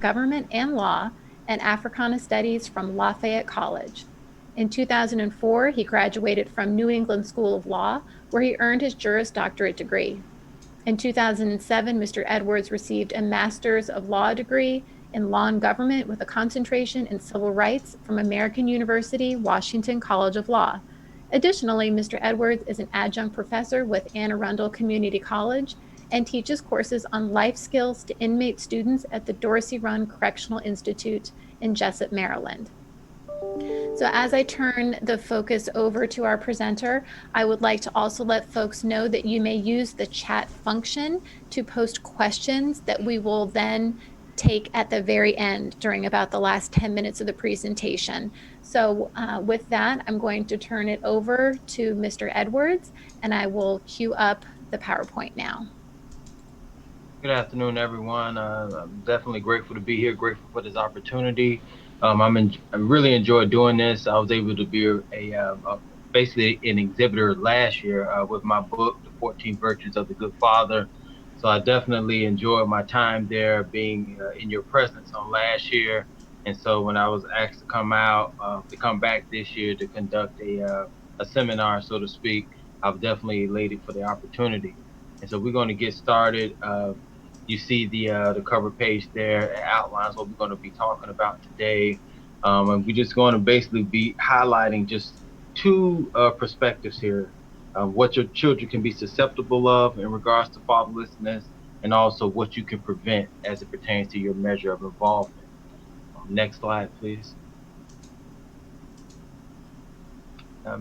Government and Law and Africana Studies from Lafayette College. In 2004, he graduated from New England School of Law, where he earned his Juris Doctorate degree. In 2007, Mr. Edwards received a Master's of Law degree in Law and Government with a concentration in Civil Rights from American University, Washington College of Law. Additionally, Mr. Edwards is an adjunct professor with Anne Arundel Community College and teaches courses on life skills to inmate students at the Dorsey Run Correctional Institute in Jessup, Maryland. So as I turn the focus over to our presenter, I would like to also let folks know that you may use the chat function to post questions that we will then take at the very end during about the last 10 minutes of the presentation. So with that, I'm going to turn it over to Mr. Edwards, and I will cue up the PowerPoint now. Good afternoon, everyone. I'm definitely grateful to be here, grateful for this opportunity. I really enjoyed doing this. I was able to be basically an exhibitor last year with my book, The 14 Virtues of the Good Father. So I definitely enjoyed my time there being in your presence on last year. And so when I was asked to come back this year to conduct a seminar, so to speak, I've definitely elated for the opportunity. And so we're going to get started. You see the cover page there. It outlines what we're going to be talking about today, and we're just going to basically be highlighting just two perspectives here: what your children can be susceptible of in regards to fatherlessness, and also what you can prevent as it pertains to your measure of involvement. Next slide, please.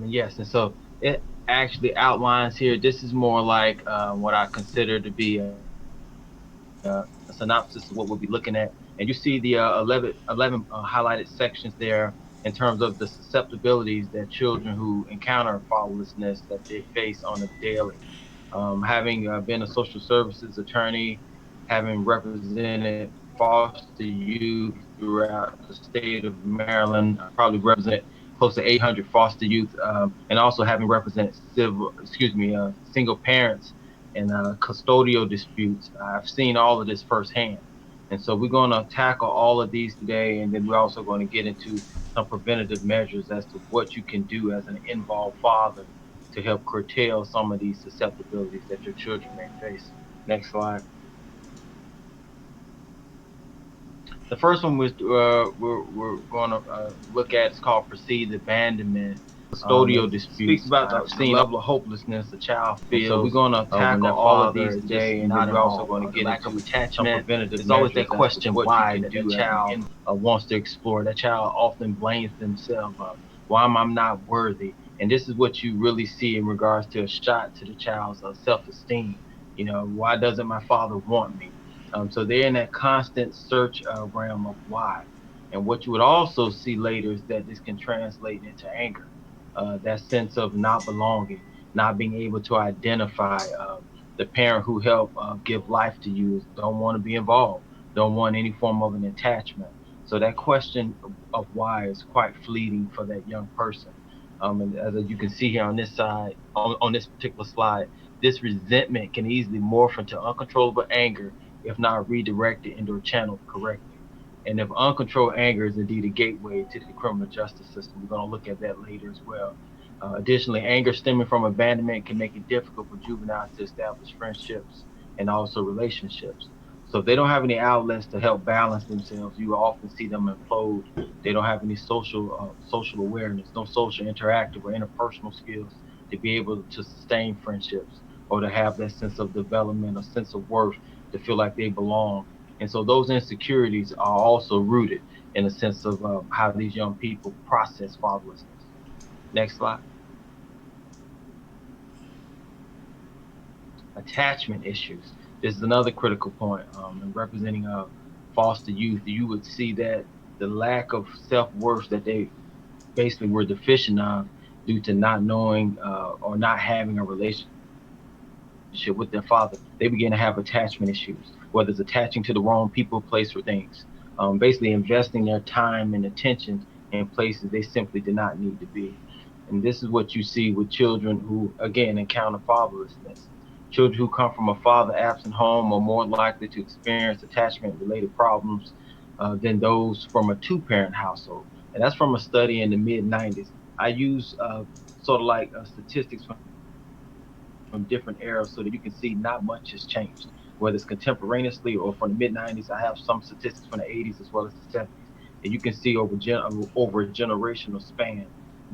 Yes, and so it actually outlines here. This is more like what I consider to be a synopsis of what we'll be looking at. And you see the 11 highlighted sections there in terms of the susceptibilities that children who encounter fatherlessness that they face on a daily. Having been a social services attorney, having represented foster youth throughout the state of Maryland, I probably represent close to 800 foster youth, and also having represented single parents and custodial disputes. I've seen all of this firsthand. And so we're going to tackle all of these today, and then we're also going to get into some preventative measures as to what you can do as an involved father to help curtail some of these susceptibilities that your children may face. Next slide. The first one we're going to look at is called perceived abandonment. Custodial disputes. Speaks about the level of hopelessness a child feels. So we're going to tackle all of these today, and then we're also going to get into some preventative measures. There's always that question why that the child wants to explore. That child often blames themselves. Why am I not worthy? And this is what you really see in regards to a shot to the child's self-esteem. Why doesn't my father want me? So they're in that constant search realm of why. And what you would also see later is that this can translate into anger, that sense of not belonging, not being able to identify the parent who helped give life to you don't want to be involved, don't want any form of an attachment. So that question of why is quite fleeting for that young person. And as you can see here on this side, on this particular slide, this resentment can easily morph into uncontrollable anger if not redirected into a channel correctly. And if uncontrolled anger is indeed a gateway to the criminal justice system, we're going to look at that later as well. Additionally, anger stemming from abandonment can make it difficult for juveniles to establish friendships and also relationships. So if they don't have any outlets to help balance themselves, you will often see them implode. They don't have any social awareness, no social interactive or interpersonal skills to be able to sustain friendships or to have that sense of development or sense of worth to feel like they belong. And so those insecurities are also rooted in a sense of how these young people process fatherlessness. Next slide. Attachment issues. This is another critical point. In representing foster youth, you would see that the lack of self worth that they basically were deficient of due to not knowing or not having a relationship with their father, they begin to have attachment issues, whether it's attaching to the wrong people, place, or things. Basically investing their time and attention in places they simply did not need to be. And this is what you see with children who, again, encounter fatherlessness. Children who come from a father absent home are more likely to experience attachment related problems, than those from a two-parent household. And that's from a study in the mid 90s. I use sort of like statistics from different eras so that you can see not much has changed, whether it's contemporaneously or from the mid 90s. I have some statistics from the 80s as well as the 70s. And you can see over a generational span,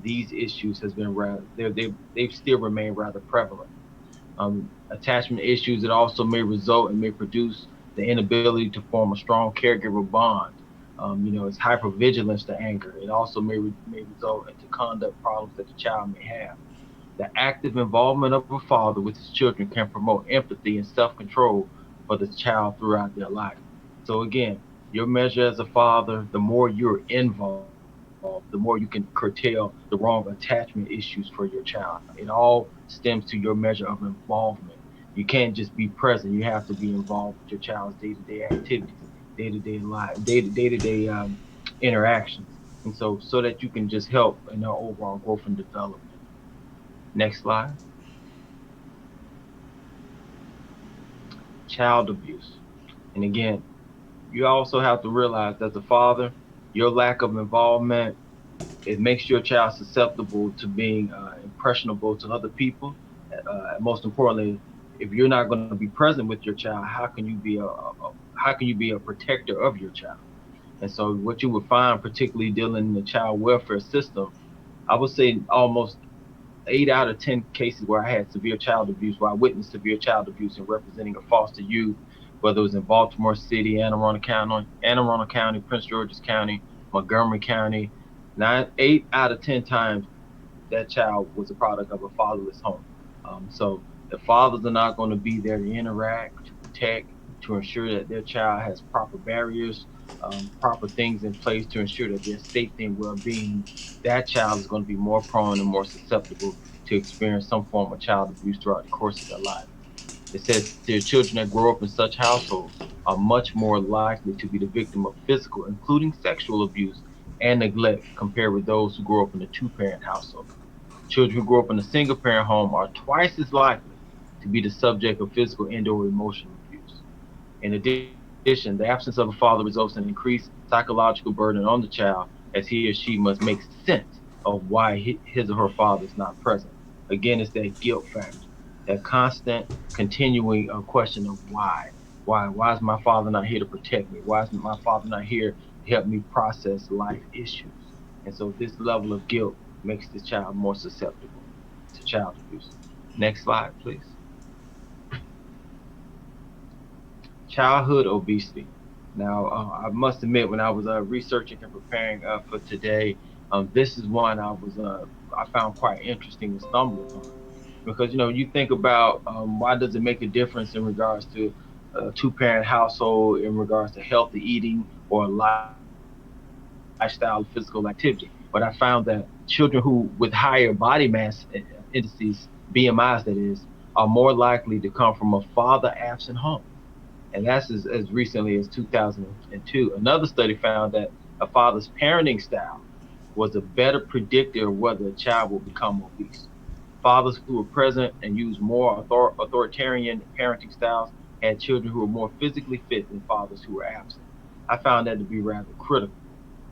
these issues has been rather they've still remained rather prevalent. Attachment issues, it also may result and may produce the inability to form a strong caregiver bond. It's hypervigilance to anger. It also may result into conduct problems that the child may have. The active involvement of a father with his children can promote empathy and self-control for the child throughout their life. So again, your measure as a father, the more you're involved, the more you can curtail the wrong attachment issues for your child. It all stems to your measure of involvement. You can't just be present. You have to be involved with your child's day-to-day activities, day-to-day life, day-to-day interactions. And so that you can just help in their overall growth and development. Next slide. Child abuse. And again, you also have to realize that the father, your lack of involvement, it makes your child susceptible to being impressionable to other people. Most importantly, if you're not going to be present with your child, how can you be a protector of your child? And so, what you would find, particularly dealing in the child welfare system, I would say almost 8 out of 10 cases where I had severe child abuse, where I witnessed severe child abuse in representing a foster youth, whether it was in Baltimore City, Anne Arundel County, Prince George's County, Montgomery County. 8 out of 10 times that child was a product of a fatherless home. So the fathers are not going to be there to interact, to protect, to ensure that their child has proper barriers, proper things in place to ensure that their safety and well-being. That child is going to be more prone and more susceptible to experience some form of child abuse throughout the course of their life. It says the children that grow up in such households are much more likely to be the victim of physical, including sexual abuse and neglect, compared with those who grow up in a two-parent household. Children who grow up in a single parent home are twice as likely to be the subject of physical and or emotional abuse. In addition, the absence of a father results in increased psychological burden on the child as he or she must make sense of why his or her father is not present. Again, it's that guilt factor, that constant, continuing question of why. Why is my father not here to protect me? Why is my father not here to help me process life issues? And so this level of guilt makes the child more susceptible to child abuse. Next slide, please. Childhood obesity. Now, I must admit, when I was researching and preparing for today, this is one I found quite interesting to stumble upon, because you think about why does it make a difference in regards to a two-parent household, in regards to healthy eating or a lifestyle of physical activity. But I found that children who with higher body mass indices, BMIs that is, are more likely to come from a father-absent home, and that's as recently as 2002. Another study found that a father's parenting style was a better predictor of whether a child will become obese. Fathers who were present and used more authoritarian parenting styles had children who were more physically fit than fathers who were absent. I found that to be rather critical.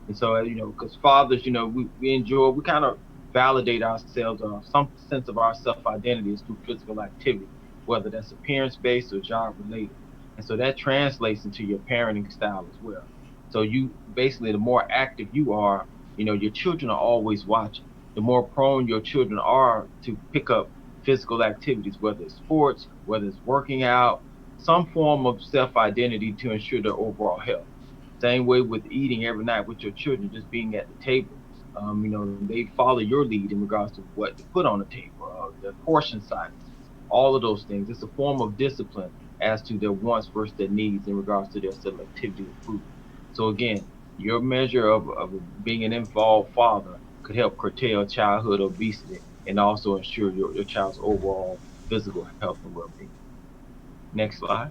And so, because fathers, we kind of validate ourselves, or some sense of our self identity is through physical activity, whether that's appearance based or job related. And so that translates into your parenting style as well. So you basically, the more active you are, your children are always watching. The more prone your children are to pick up physical activities, whether it's sports, whether it's working out, some form of self identity to ensure their overall health. Same way with eating every night with your children, just being at the table. They follow your lead in regards to what to put on the table, the portion sizes, all of those things. It's a form of discipline as to their wants versus their needs in regards to their selectivity of food. So again, your measure of being an involved father could help curtail childhood obesity and also ensure your child's overall physical health and well-being. Next slide.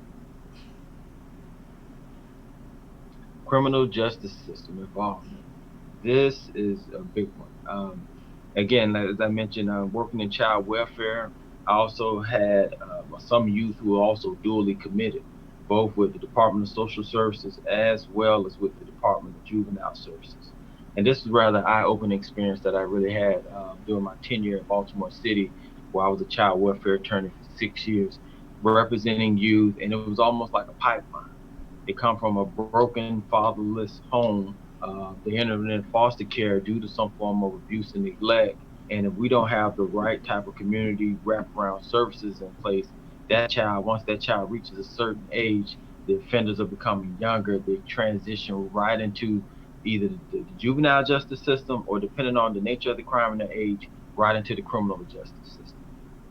Criminal justice system involvement. This is a big one. Again, as I mentioned, working in child welfare, I also had some youth who were also dually committed. both with the Department of Social Services as well as with the Department of Juvenile Services. And this is rather eye-opening experience that I really had during my tenure in Baltimore City, where I was a child welfare attorney for 6 years, representing youth, and it was almost like a pipeline. They come from a broken, fatherless home. They entered in foster care due to some form of abuse and neglect. And if we don't have the right type of community wraparound services in place, that child, once that child reaches a certain age, the offenders are becoming younger. They transition right into either the juvenile justice system or, depending on the nature of the crime and the age, right into the criminal justice system.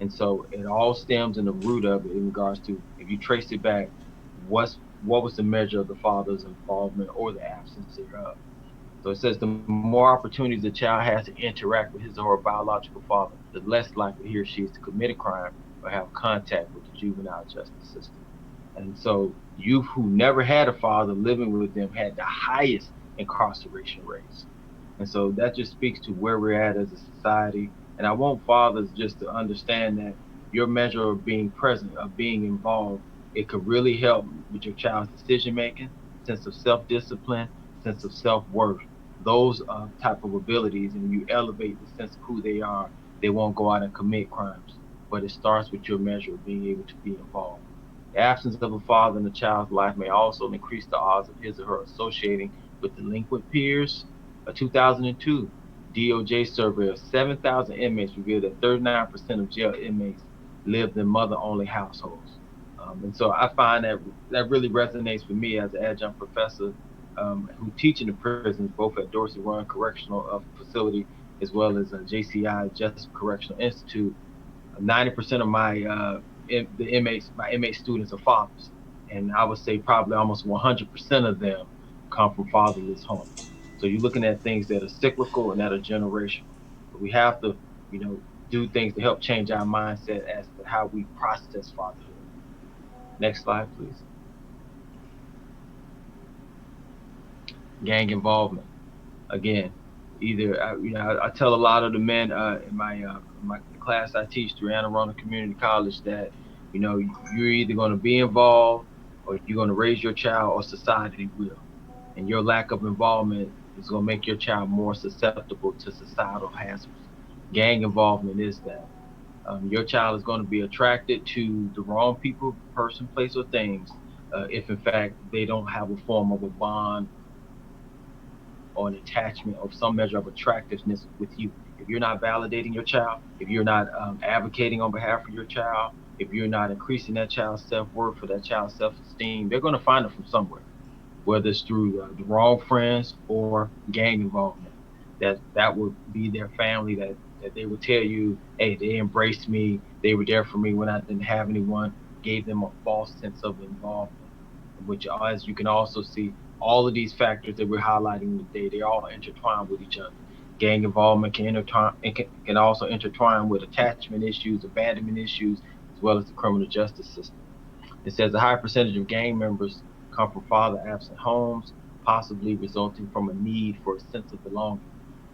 And so it all stems in the root of it in regards to, if you trace it back, what was the measure of the father's involvement or the absence thereof. So it says the more opportunities a child has to interact with his or her biological father, the less likely he or she is to commit a crime or have contact with the juvenile justice system. And so youth who never had a father living with them had the highest incarceration rates. And so that just speaks to where we're at as a society. And I want fathers just to understand that your measure of being present, of being involved, it could really help with your child's decision making, sense of self discipline, sense of self worth, those type of abilities. And you elevate the sense of who they are, they won't go out and commit crimes. But it starts with your measure of being able to be involved. The absence of a father in a child's life may also increase the odds of his or her associating with delinquent peers. A 2002 DOJ survey of 7,000 inmates revealed that 39% of jail inmates lived in mother-only households. And so I find that that really resonates with me as an adjunct professor who teach in the prisons, both at Dorsey Run Correctional Facility as well as JCI, Just Correctional Institute. 90% of the inmates, my inmate students, are fathers, and I would say probably almost 100% of them come from fatherless homes. So you're looking at things that are cyclical and that are generational. But we have to, you know, do things to help change our mindset as to how we process fatherhood. Next slide, please. Gang involvement. Again, either I tell a lot of the men in my class I teach through Anne Arundel Community College that you're either going to be involved or you're going to raise your child or society will, and your lack of involvement is going to make your child more susceptible to societal hazards. Gang involvement is that. Your child is going to be attracted to the wrong people, person, place, or things if, in fact, they don't have a form of a bond or an attachment of some measure of attractiveness with you. If you're not validating your child, if you're not advocating on behalf of your child, if you're not increasing that child's self-worth or that child's self-esteem, they're going to find it from somewhere, whether it's through the wrong friends or gang involvement. That would be their family that they would tell you, hey, they embraced me, they were there for me when I didn't have anyone, gave them a false sense of involvement. Which, as you can also see, all of these factors that we're highlighting today, they all intertwine with each other. Gang involvement can intertwine, can also intertwine with attachment issues, abandonment issues, as well as the criminal justice system. It says a high percentage of gang members come from father-absent homes, possibly resulting from a need for a sense of belonging.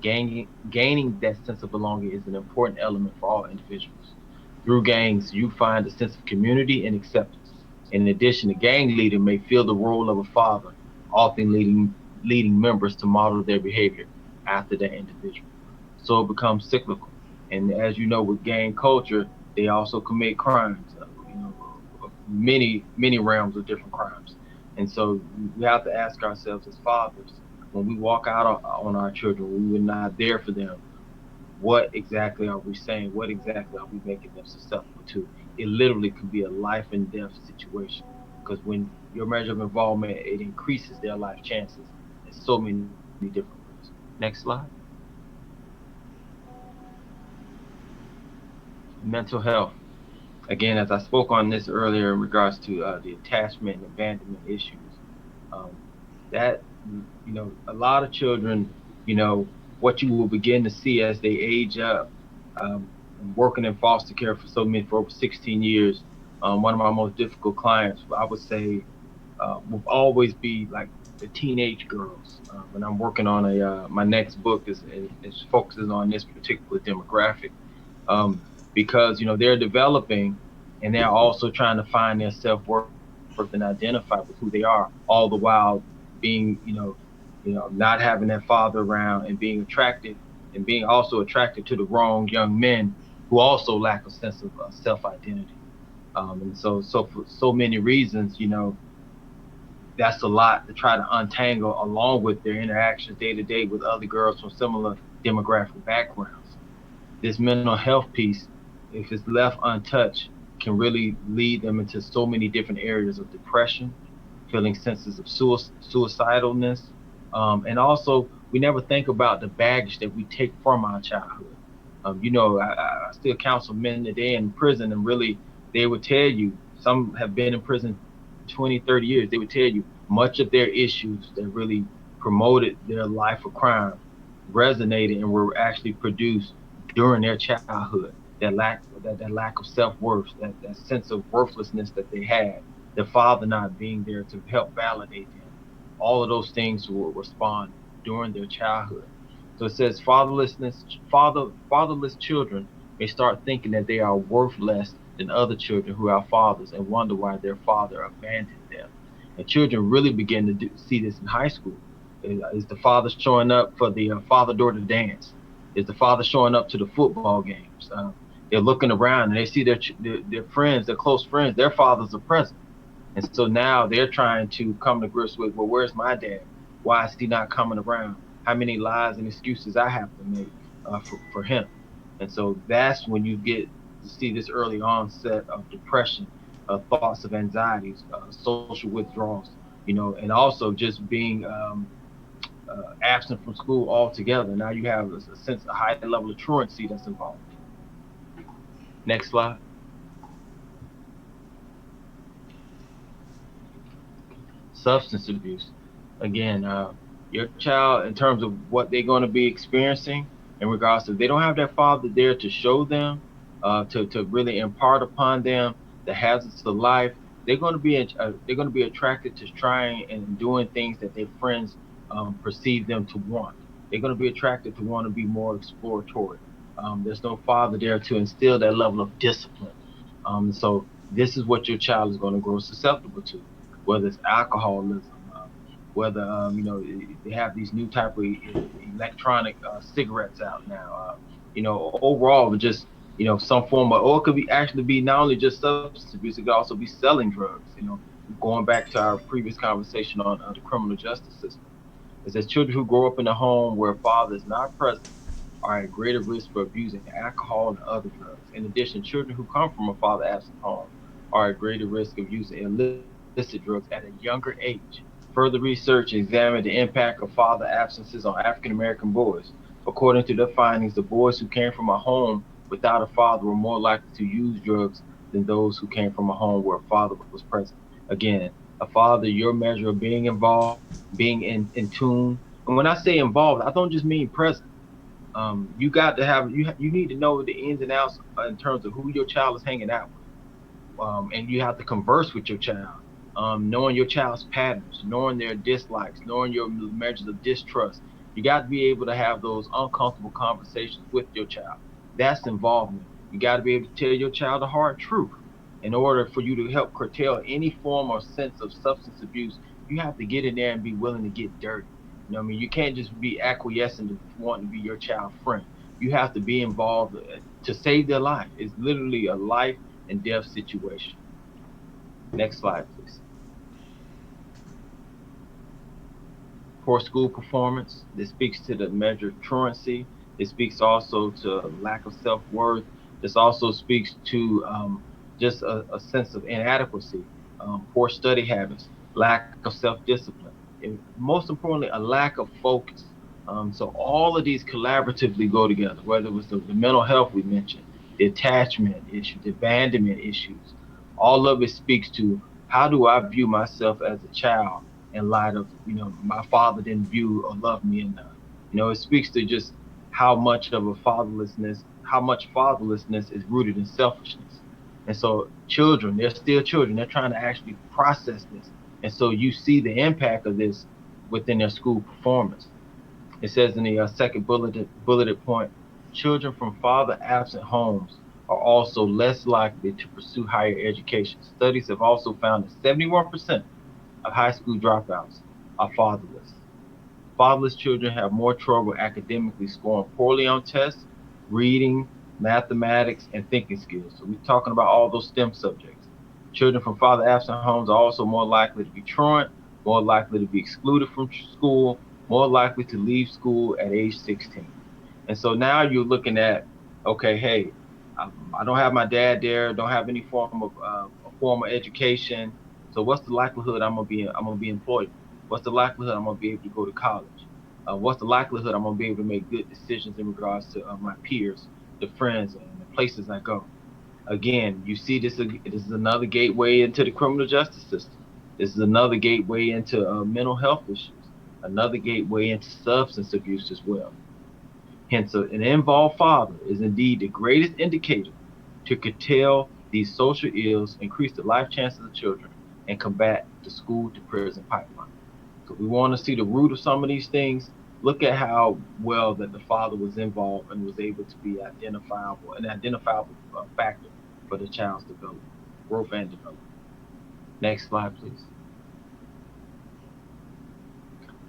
Gaining that sense of belonging is an important element for all individuals. Through gangs, you find a sense of community and acceptance. In addition, the gang leader may fill the role of a father, often leading members to model their behavior after that individual. So it becomes cyclical. And as you know, with gang culture, they also commit crimes. Many realms of different crimes. And so we have to ask ourselves as fathers, when we walk out on our children, when we're not there for them, what exactly are we saying? What exactly are we making them susceptible to? It literally could be a life and death situation, because when your measure of involvement, it increases their life chances in so many different ways. Next slide. Mental health. Again, as I spoke on this earlier in regards to the attachment and abandonment issues, um, that a lot of children, what you will begin to see as they age up, working in foster care for over 16 years. One of my most difficult clients, I would say, will always be like the teenage girls. And I'm working on my next book is focuses on this particular demographic, um, because they're developing and they're also trying to find their self worth. self-worth and identify with who they are, all the while being, not having that father around and being attracted and being also attracted to the wrong young men who also lack a sense of self-identity. And so for so many reasons, that's a lot to try to untangle along with their interactions day to day with other girls from similar demographic backgrounds. This mental health piece, if it's left untouched, can really lead them into so many different areas of depression, feeling senses of suicidalness, and also we never think about the baggage that we take from our childhood. I still counsel men today in prison, and really, they would tell you, some have been in prison 20, 30 years. They would tell you much of their issues that really promoted their life of crime resonated and were actually produced during their childhood. That lack of self-worth, that sense of worthlessness that they had, their father not being there to help validate them. All of those things will respond during their childhood. So it says fatherless children may start thinking that they are worth less than other children who have fathers and wonder why their father abandoned them. And children really begin to see this in high school. Is the father showing up for the father-daughter dance? Is the father showing up to the football games? They're looking around and they see their friends, their close friends, their fathers are present. And so now they're trying to come to grips with, well, where's my dad? Why is he not coming around? How many lies and excuses I have to make for him? And so that's when you get to see this early onset of depression, thoughts of anxieties, social withdrawals, and also just being absent from school altogether. Now you have a sense, a high level of truancy that's involved. Next slide. Substance abuse. Again, your child, in terms of what they're going to be experiencing, in regards to, they don't have their father there to show them, to really impart upon them the hazards of life. They're going to be attracted to trying and doing things that their friends perceive them to want. They're going to be attracted to want to be more exploratory. There's no father there to instill that level of discipline. So this is what your child is going to grow susceptible to, whether it's alcoholism, whether they have these new type of electronic cigarettes out now. Overall, just some form of, or it could be actually be not only just substance abuse, it could also be selling drugs. Going back to our previous conversation on the criminal justice system, it says children who grow up in a home where a father is not present are at greater risk for abusing alcohol and other drugs. In addition, children who come from a father absent home are at greater risk of using illicit drugs at a younger age. Further research examined the impact of father absences on African American boys. According to their findings, the boys who came from a home without a father were more likely to use drugs than those who came from a home where a father was present. Again, a father, your measure of being involved, being in tune. And when I say involved, I don't just mean present. You got to have you need to know the ins and outs in terms of who your child is hanging out with, and you have to converse with your child, knowing your child's patterns, knowing their dislikes, knowing your measures of distrust. You got to be able to have those uncomfortable conversations with your child. That's involvement. You got to be able to tell your child the hard truth. In order for you to help curtail any form or sense of substance abuse, you have to get in there and be willing to get dirty. What I mean? You can't just be acquiescent to wanting to be your child's friend. You have to be involved to save their life. It's literally a life and death situation. Next slide, please. Poor school performance. This speaks to the measure of truancy. It speaks also to lack of self-worth. This also speaks to just a sense of inadequacy, poor study habits, lack of self-discipline, and most importantly, a lack of focus. So all of these collaboratively go together, whether it was the mental health we mentioned, the attachment issues, the abandonment issues. All of it speaks to, how do I view myself as a child in light of, my father didn't view or love me enough. It speaks to just how much fatherlessness is rooted in selfishness. And so children, they're still children. They're trying to actually process this. And so you see the impact of this within their school performance. It says in the second bulleted point, children from father absent homes are also less likely to pursue higher education. Studies have also found that 71% of high school dropouts are fatherless. Fatherless children have more trouble academically, scoring poorly on tests, reading, mathematics, and thinking skills. So we're talking about all those STEM subjects. Children from father absent homes are also more likely to be truant, more likely to be excluded from school, more likely to leave school at age 16. And so now you're looking at, okay, hey, I don't have my dad there, don't have any form of a formal education. So what's the likelihood I'm gonna be employable? What's the likelihood I'm gonna be able to go to college? What's the likelihood I'm gonna be able to make good decisions in regards to my peers, the friends, and the places I go? Again, you see this is another gateway into the criminal justice system. This is another gateway into mental health issues, another gateway into substance abuse as well. Hence, an involved father is indeed the greatest indicator to curtail these social ills, increase the life chances of children, and combat the school to prison pipeline. So we want to see the root of some of these things. Look at how well that the father was involved and was able to be an identifiable factor for the child's development, growth and development. Next slide, please.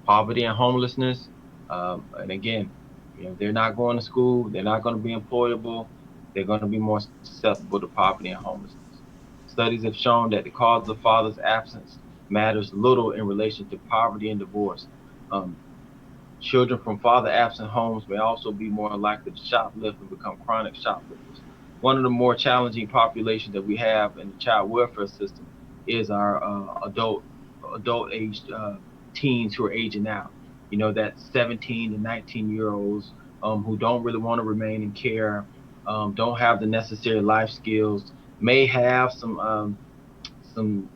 Poverty and homelessness. And again, they're not going to school, they're not going to be employable, they're going to be more susceptible to poverty and homelessness. Studies have shown that the cause of father's absence matters little in relation to poverty and divorce. Um, Children from father absent homes may also be more likely to shoplift and become chronic shoplifters. One of the more challenging populations that we have in the child welfare system is our adult aged teens who are aging out. That 17 to 19-year-olds who don't really want to remain in care, don't have the necessary life skills, may have some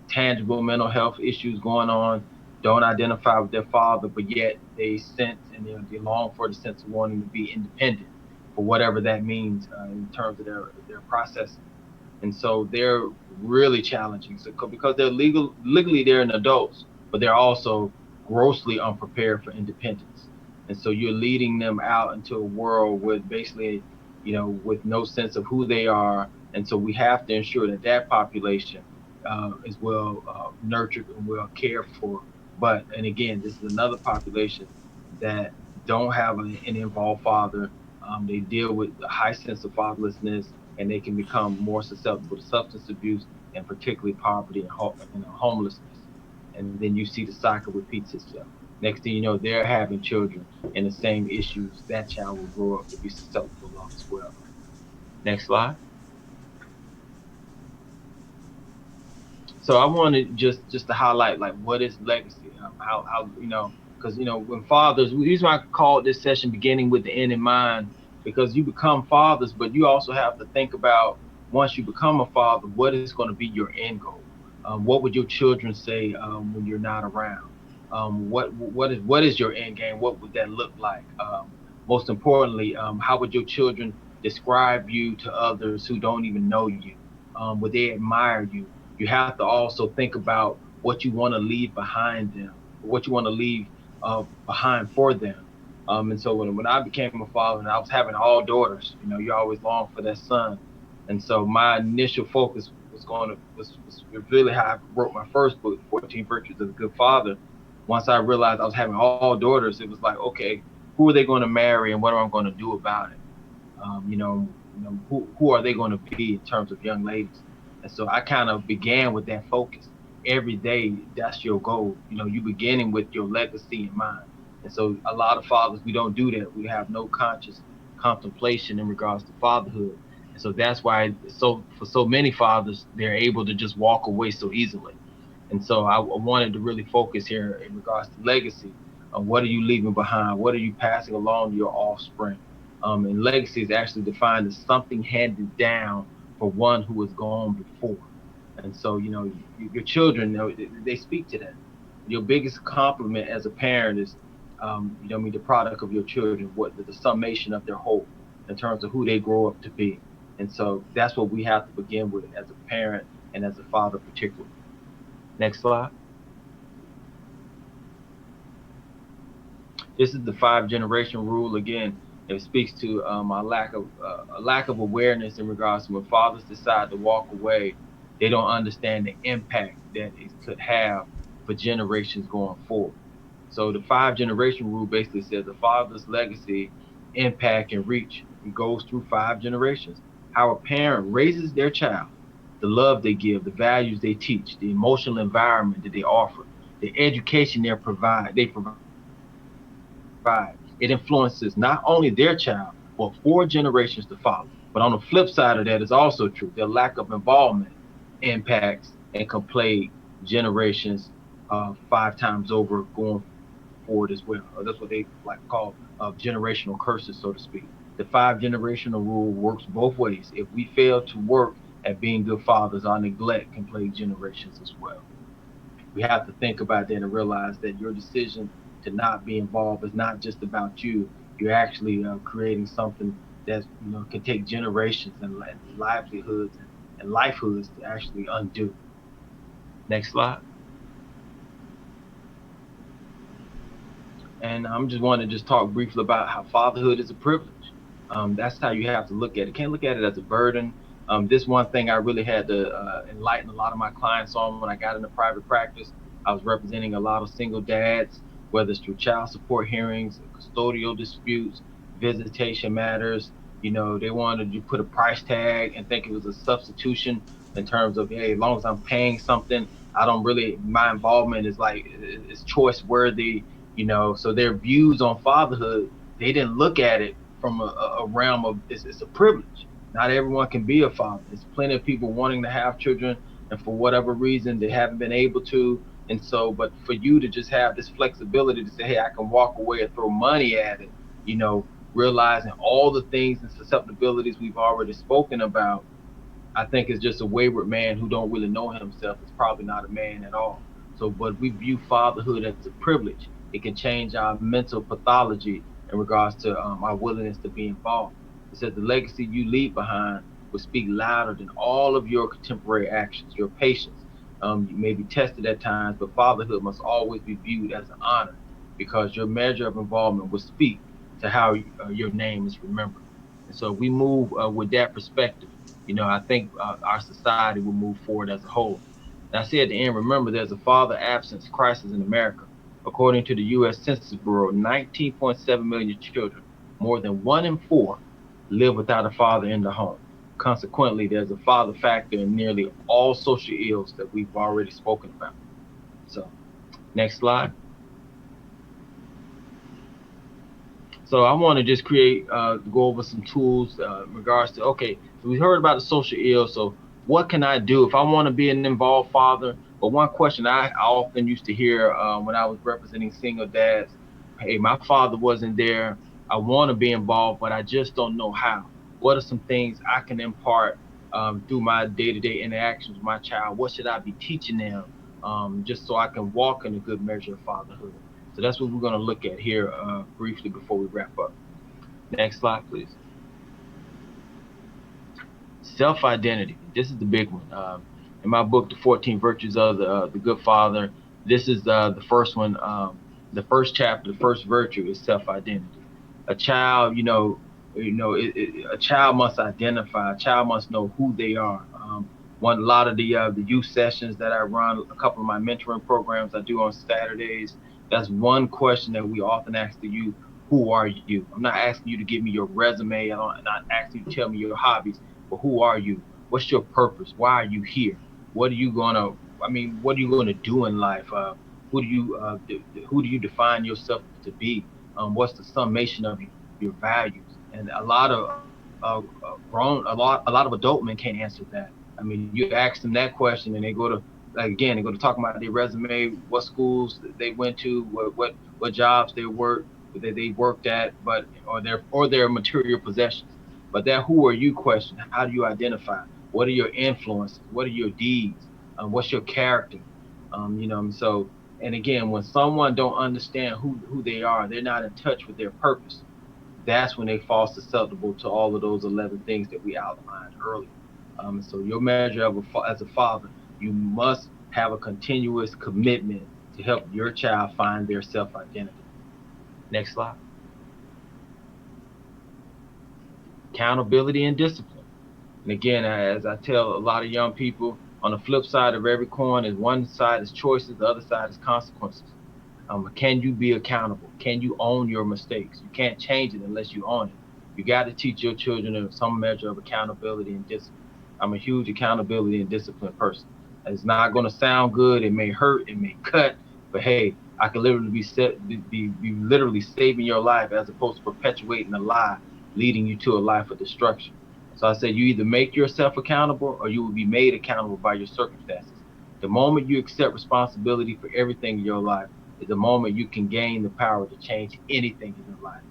tangible mental health issues going on, don't identify with their father, but yet they sense and they long for the sense of wanting to be independent for whatever that means in terms of their processing. And so they're really challenging. So because they're legally they're an adults, but they're also grossly unprepared for independence. And so you're leading them out into a world with basically, with no sense of who they are. And so we have to ensure that that population is well nurtured and well cared for. But and again, this is another population that don't have an involved father. They deal with a high sense of fatherlessness, and they can become more susceptible to substance abuse and particularly poverty and homelessness. And then you see the cycle repeats itself. Next thing you know, they're having children and the same issues that child will grow up to be susceptible of as well. Next slide. So I wanted just to highlight like what is legacy, how because when fathers, the reason why I called this session beginning with the end in mind, because you become fathers, but you also have to think about once you become a father, what is going to be your end goal? What would your children say when you're not around? What is your end game? What would that look like? Most importantly, how would your children describe you to others who don't even know you? Would they admire you? You have to also think about what you want to leave behind them, what you want to leave behind for them. And so when I became a father and I was having all daughters, you always long for that son. And so my initial focus was really how I wrote my first book, 14 Virtues of a Good Father. Once I realized I was having all daughters, it was like, okay, who are they going to marry and what am I going to do about it? Who are they going to be in terms of young ladies? And so I kind of began with that focus. Every day, that's your goal. You beginning with your legacy in mind. And so a lot of fathers, we don't do that. We have no conscious contemplation in regards to fatherhood. And so that's why so for so many fathers, they're able to just walk away so easily. And so I wanted to really focus here in regards to legacy. What are you leaving behind? What are you passing along to your offspring? And legacy is actually defined as something handed down for one who has gone before. And so, your children, they speak to that. Your biggest compliment as a parent is, the product of your children, what the summation of their whole in terms of who they grow up to be. And so that's what we have to begin with as a parent and as a father, particularly. Next slide. This is the 5 generation rule again. It speaks to a lack of awareness in regards to when fathers decide to walk away, they don't understand the impact that it could have for generations going forward. So the 5 generation rule basically says the father's legacy, impact, and reach goes through 5 generations. How a parent raises their child, the love they give, the values they teach, the emotional environment that they offer, the education they provide. It influences not only their child, but 4 generations to follow. But on the flip side of that is also true. Their lack of involvement impacts and can plague generations 5 times over going forward as well. That's what they like to call generational curses, so to speak. The 5 generational rule works both ways. If we fail to work at being good fathers, our neglect can plague generations as well. We have to think about that and realize that your decision to not be involved is not just about you. You're actually creating something that can take generations and livelihoods and lifehoods to actually undo. Next slide. And I'm just want to just talk briefly about how fatherhood is a privilege. That's how you have to look at it. Can't look at it as a burden. This one thing I really had to enlighten a lot of my clients on when I got into private practice. I was representing a lot of single dads, whether it's through child support hearings, custodial disputes, visitation matters. They wanted you put a price tag and think it was a substitution in terms of, hey, as long as I'm paying something, I don't really, my involvement is like, it's choice worthy. So their views on fatherhood, they didn't look at it from a realm of it's a privilege. Not everyone can be a father. There's plenty of people wanting to have children, and for whatever reason, they haven't been able to. And so, but for you to just have this flexibility to say, hey, I can walk away and throw money at it, you know, realizing all the things and susceptibilities we've already spoken about, I think is just a wayward man who don't really know himself. It's probably not a man at all. So, but we view fatherhood as a privilege. It can change our mental pathology in regards to our willingness to be involved. It says the legacy you leave behind will speak louder than all of your contemporary actions. Your patience, you may be tested at times, but fatherhood must always be viewed as an honor because your measure of involvement will speak to how your name is remembered. And so, we move with that perspective. I think our society will move forward as a whole. And I say at the end, remember, there's a father absence crisis in America. According to the U.S. Census Bureau, 19.7 million children, more than 1 in 4, live without a father in the home. Consequently, there's a father factor in nearly all social ills that we've already spoken about. So, next slide. So I want to just go over some tools in regards to, okay, so we heard about the social ill. So what can I do if I want to be an involved father? But one question I often used to hear when I was representing single dads, hey, my father wasn't there. I want to be involved, but I just don't know how. What are some things I can impart through my day-to-day interactions with my child? What should I be teaching them just so I can walk in a good measure of fatherhood? So that's what we're going to look at here briefly before we wrap up. Next slide, please. Self identity. This is the big one. In my book, The 14 Virtues of the Good Father, this is the first one. The first chapter, the first virtue is self identity. A child, a child must identify. A child must know who they are. A lot of the youth sessions that I run, a couple of my mentoring programs I do on Saturdays. That's one question that we often ask the youth: who are you? I'm not asking you to give me your resume. I'm not asking you to tell me your hobbies, but who are you? What's your purpose? Why are you here? What are you gonna? What are you gonna do in life? Who do you define yourself to be? What's the summation of your values? And a lot of a lot of adult men can't answer that. You ask them that question, and they go to, like, again, they go to talk about their resume, what schools they went to, what jobs they worked that they worked at, but or their material possessions. But that who are you question, how do you identify? What are your influences? What are your deeds? What's your character? So, and again, when someone don't understand who they are, they're not in touch with their purpose. That's when they fall susceptible to all of those 11 things that we outlined earlier. So your measure as a father, you must have a continuous commitment to help your child find their self identity. Next slide. accountability and discipline. And again, as I tell a lot of young people, on the flip side of every coin is one side is choices, the other side is consequences. Can you be accountable? Can you own your mistakes? You can't change it unless you own it. You got to teach your children some measure of accountability and discipline. I'm a huge accountability and discipline person. It's not going to sound good. It may hurt. It may cut. But hey, I can literally be literally saving your life as opposed to perpetuating a lie, leading you to a life of destruction. So I said, you either make yourself accountable or you will be made accountable by your circumstances. The moment you accept responsibility for everything in your life is the moment you can gain the power to change anything in your life.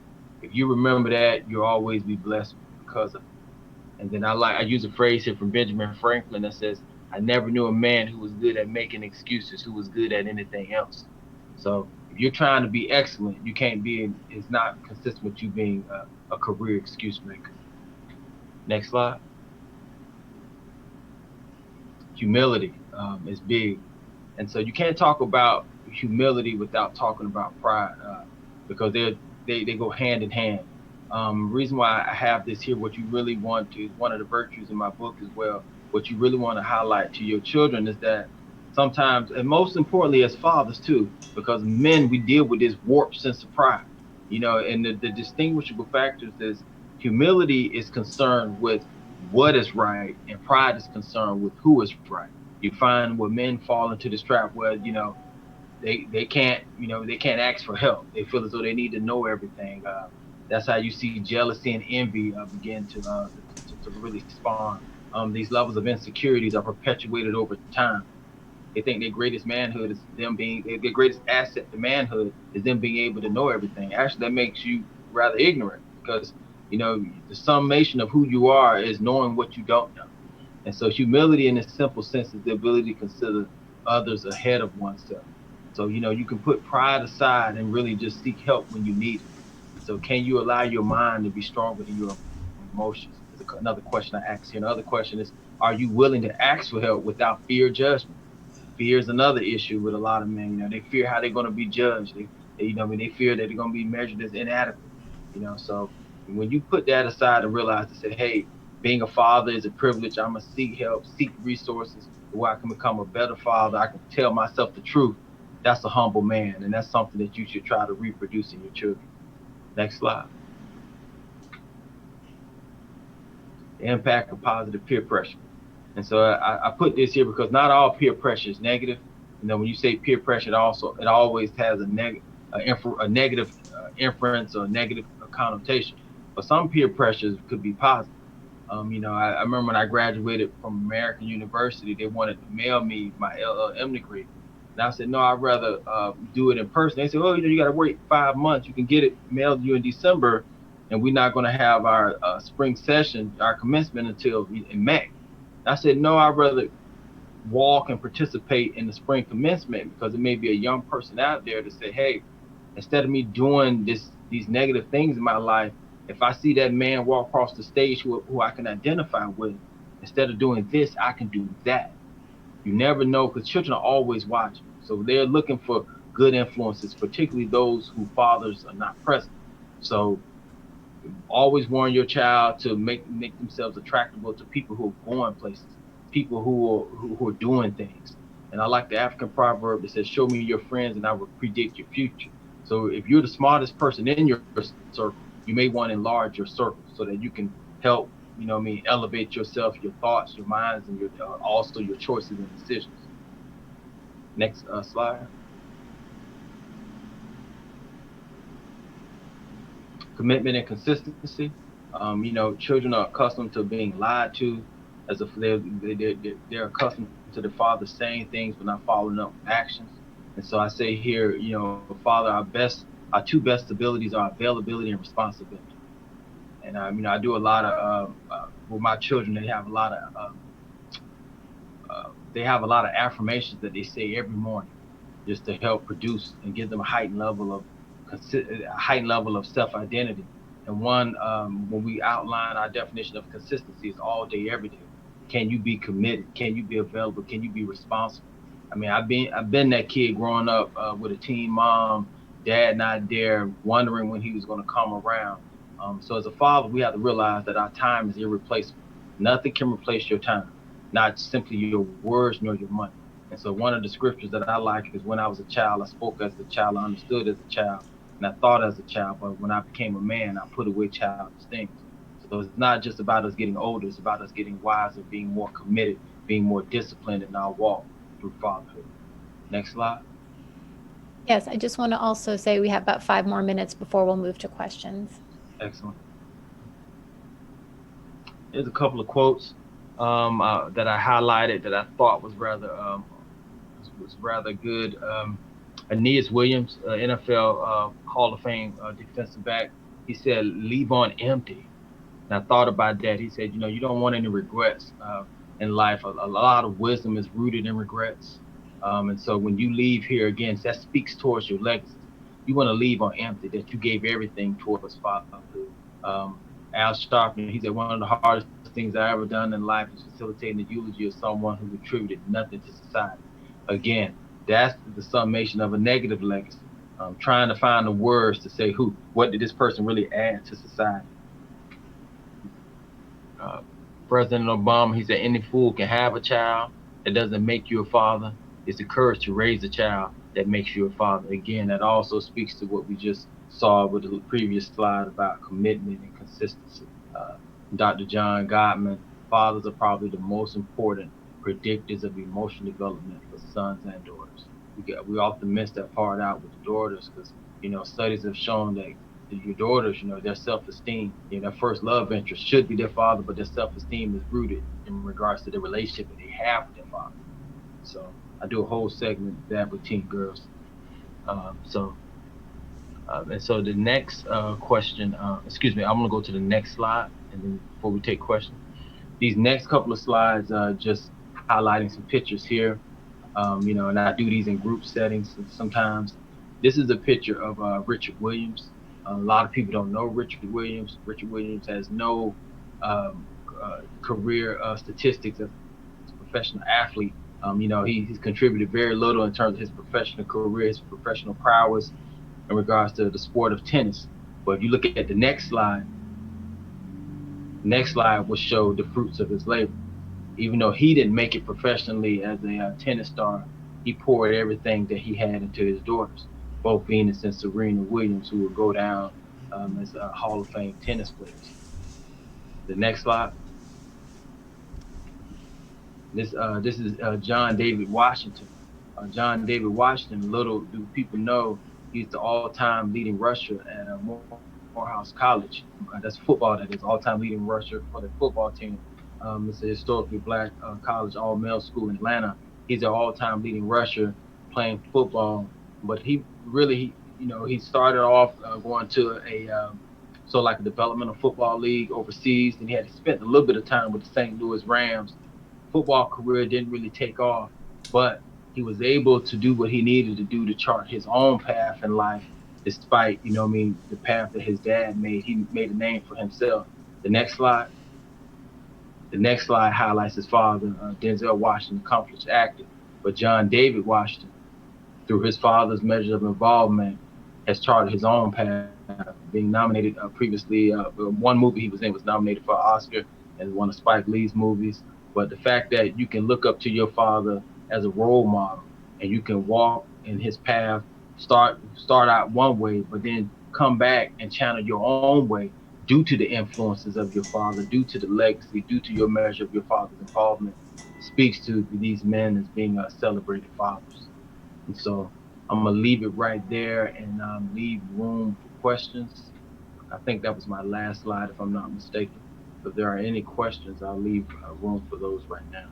If you remember that, you'll always be blessed because of it. And then I use a phrase here from Benjamin Franklin that says, "I never knew a man who was good at making excuses, who was good at anything else." So if you're trying to be excellent, you can't be. It's not consistent with you being a career excuse maker. Next slide. Humility is big. And so you can't talk about humility without talking about pride, because they go hand in hand. Reason why I have this here, what you really want to, is one of the virtues in my book as well. What you really want to highlight to your children is that sometimes, and most importantly as fathers too, because men, we deal with this warped sense of pride, and the distinguishable factors is humility is concerned with what is right, and pride is concerned with who is right. You find where men fall into this trap where they can't ask for help. They feel as though they need to know everything. That's how you see jealousy and envy begin to really spawn. These levels of insecurities are perpetuated over time. They think their greatest manhood is them being their greatest asset to manhood is them being able to know everything. Actually, that makes you rather ignorant because the summation of who you are is knowing what you don't know. And so humility in a simple sense is the ability to consider others ahead of oneself. So, you can put pride aside and really just seek help when you need it. So can you allow your mind to be stronger than your emotions? Is another question I ask here. Another question is, are you willing to ask for help without fear of judgment? Fear is another issue with a lot of men. They fear how they're going to be judged. They fear that they're going to be measured as inadequate. So when you put that aside and realize to say, hey, being a father is a privilege. I'm gonna seek help, seek resources where I can become a better father. I can tell myself the truth. That's a humble man, and that's something that you should try to reproduce in your children. Next slide. The impact of positive peer pressure. And so I put this here because not all peer pressure is negative. When you say peer pressure, it always has a negative inference or negative connotation. But some peer pressures could be positive. I remember when I graduated from American University, they wanted to mail me my LLM degree. And I said, no, I'd rather do it in person. They said, oh, you got to wait 5 months. You can get it mailed to you in December, and we're not going to have our spring session, our commencement until in May. I said, no, I'd rather walk and participate in the spring commencement because it may be a young person out there to say, hey, instead of me doing these negative things in my life, if I see that man walk across the stage who I can identify with, instead of doing this, I can do that. You never know because children are always watching. So they're looking for good influences, particularly those whose fathers are not present. So always warn your child to make themselves attractable to people who are going places, people who are doing things. And I like the African proverb that says, "Show me your friends, and I will predict your future." So if you're the smartest person in your circle, you may want to enlarge your circle so that you can help, elevate yourself, your thoughts, your minds, and your also your choices and decisions. Next slide. Commitment and consistency. Children are accustomed to being lied to, as if they're accustomed to the father saying things but not following up with actions. And so I say here, father, our two best abilities are availability and responsibility. And I do a lot of with my children. They have a lot of affirmations that they say every morning, just to help produce and give them a heightened level of self identity. And one, when we outline our definition of consistency, is all day, every day. Can you be committed? Can you be available? Can you be responsible? I mean, I've been that kid growing up with a teen mom, dad not there, wondering when he was going to come around. So as a father, we have to realize that our time is irreplaceable. Nothing can replace your time, not simply your words nor your money. And so one of the scriptures that I like is, when I was a child, I spoke as a child, I understood as a child, and I thought as a child. But when I became a man, I put away childish things. So it's not just about us getting older, it's about us getting wiser, being more committed, being more disciplined in our walk through fatherhood. Next slide. Yes, I just want to also say we have about 5 more minutes before we'll move to questions. Excellent. Here's a couple of quotes that I highlighted that I thought was rather good. Aeneas Williams, NFL Hall of Fame defensive back, he said, "Leave on empty." And I thought about that. He said, you don't want any regrets in life. A lot of wisdom is rooted in regrets. And so when you leave here, again, that speaks towards your legacy. You want to leave on empty, that you gave everything towards fatherhood. Um, Al Sharpton, he said, one of the hardest things I ever done in life is facilitating the eulogy of someone who contributed nothing to society. Again, that's the summation of a negative legacy. Trying to find the words to say what did this person really add to society. uh, President Obama, he said, any fool can have a child. That doesn't make you a father. It's the courage to raise a child that makes you a father. Again, that also speaks to what we just saw with the previous slide about commitment and consistency. Uh, Dr. John Gottman, fathers are probably the most important predictors of emotional development for sons and daughters. We often miss that part out with the daughters because, studies have shown that your daughters, their self-esteem, their first love interest should be their father, but their self-esteem is rooted in regards to the relationship that they have with their father. So I do a whole segment of that with teen girls. So and so the next question, excuse me, I'm gonna go to the next slide, and then before we take questions, these next couple of slides just highlighting some pictures here. And I do these in group settings sometimes. This is a picture of Richard Williams. A lot of people don't know Richard Williams. Richard Williams has no career statistics as a professional athlete. He's contributed very little in terms of his professional career, his professional prowess in regards to the sport of tennis. But if you look at the next slide will show the fruits of his labor. Even though he didn't make it professionally as a tennis star, he poured everything that he had into his daughters, both Venus and Serena Williams, who will go down as Hall of Fame tennis players. The next slide. This is John David Washington. John David Washington. Little do people know, he's the all-time leading rusher at Morehouse College. That's football. That is all-time leading rusher for the football team. It's a historically black college, all-male school in Atlanta. He's an all-time leading rusher playing football, but he started off going to like a developmental football league overseas, and he had spent a little bit of time with the St. Louis Rams. Football career didn't really take off, but he was able to do what he needed to do to chart his own path in life, despite, the path that his dad made. He made a name for himself. The next slide. The next slide highlights his father, Denzel Washington, accomplished actor, but John David Washington, through his father's measure of involvement, has charted his own path, being nominated previously. One movie he was in was nominated for an Oscar as one of Spike Lee's movies. But the fact that you can look up to your father as a role model and you can walk in his path, start out one way, but then come back and channel your own way due to the influences of your father, due to the legacy, due to your measure of your father's involvement, speaks to these men as being celebrated fathers. And so I'm gonna leave it right there and leave room for questions. I think that was my last slide, if I'm not mistaken. If there are any questions, I'll leave room for those right now.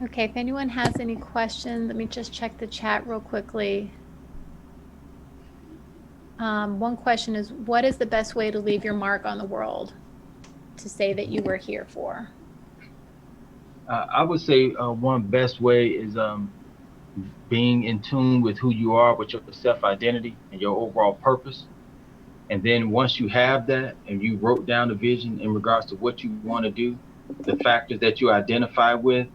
Okay, if anyone has any questions, let me just check the chat real quickly. One question is, what is the best way to leave your mark on the world, to say that you were here for? I would say one best way is being in tune with who you are, with your self identity and your overall purpose. And then once you have that and you wrote down the vision in regards to what you want to do, the factors that you identify with,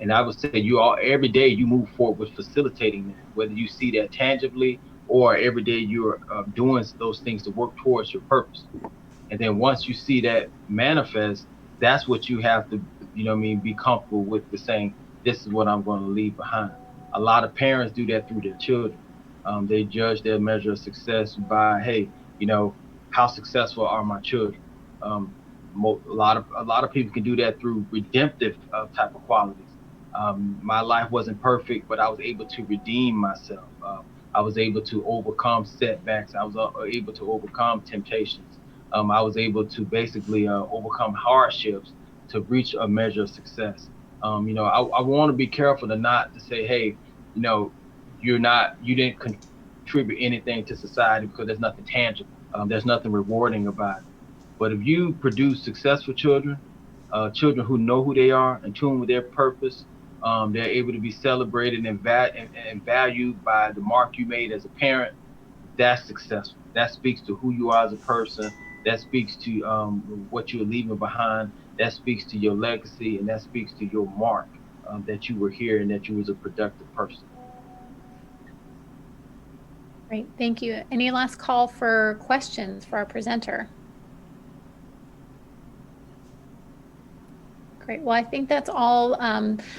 And I would say you all every day you move forward with facilitating that, whether you see that tangibly or every day you're doing those things to work towards your purpose. And then once you see that manifest, that's what you have to, be comfortable with saying, this is what I'm going to leave behind. A lot of parents do that through their children. They judge their measure of success by, hey, how successful are my children? Um, a lot of people can do that through redemptive type of qualities. My life wasn't perfect, but I was able to redeem myself. I was able to overcome setbacks. I was able to overcome temptations. I was able to basically overcome hardships to reach a measure of success. I want to be careful to not to say, hey, you know, you didn't contribute anything to society because there's nothing tangible. There's nothing rewarding about it. But if you produce successful children, children who know who they are, in tune with their purpose, they're able to be celebrated and valued by the mark you made as a parent. That's successful. That speaks to who you are as a person. That speaks to what you're leaving behind. That speaks to your legacy, and that speaks to your mark, that you were here and that you was a productive person. Great, thank you. Any last call for questions for our presenter? Great. Well, I think that's all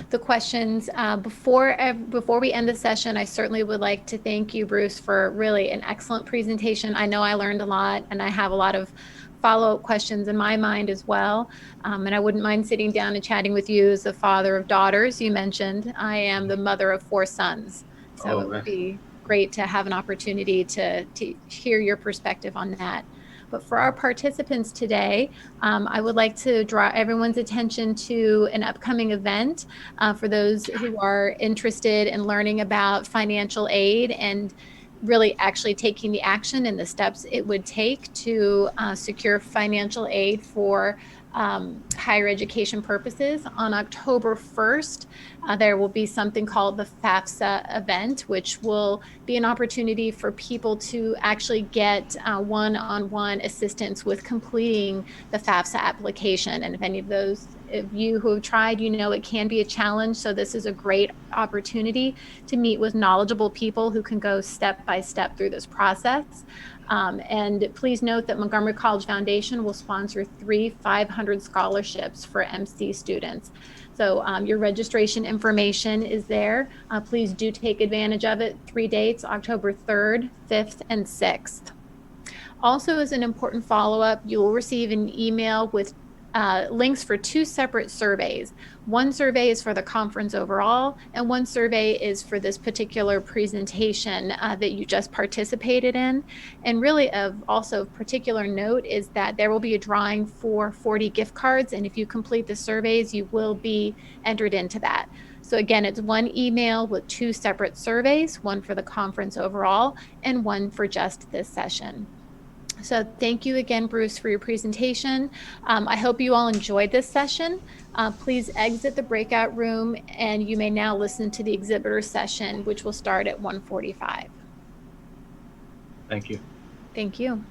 the questions. Before we end the session, I certainly would like to thank you, Bruce, for really an excellent presentation. I know I learned a lot, and I have a lot of follow-up questions in my mind as well. And I wouldn't mind sitting down and chatting with you as a father of daughters. You mentioned I am the mother of 4 sons, so Oh, it would excellent. be great to have an opportunity to hear your perspective on that. But for our participants today, I would like to draw everyone's attention to an upcoming event for those who are interested in learning about financial aid and really actually taking the action and the steps it would take to secure financial aid for higher education purposes. On October 1st, there will be something called the FAFSA event, which will be an opportunity for people to actually get one-on-one assistance with completing the FAFSA application. And if any of you who have tried, you know it can be a challenge. So this is a great opportunity to meet with knowledgeable people who can go step by step through this process. And please note that Montgomery College Foundation will sponsor 3 500 scholarships for MC students. So your registration information is there. Please do take advantage of it. 3 dates, October 3rd, 5th, and 6th. Also, as an important follow-up, you will receive an email with links for 2 separate surveys. One survey is for the conference overall, and one survey is for this particular presentation that you just participated in. And really also of particular note is that there will be a drawing for 40 gift cards, and if you complete the surveys, you will be entered into that. So again, it's one email with 2 separate surveys, one for the conference overall and one for just this session. So thank you again, Bruce, for your presentation. I hope you all enjoyed this session. Please exit the breakout room, and you may now listen to the exhibitor session, which will start at 1:45. Thank you. Thank you.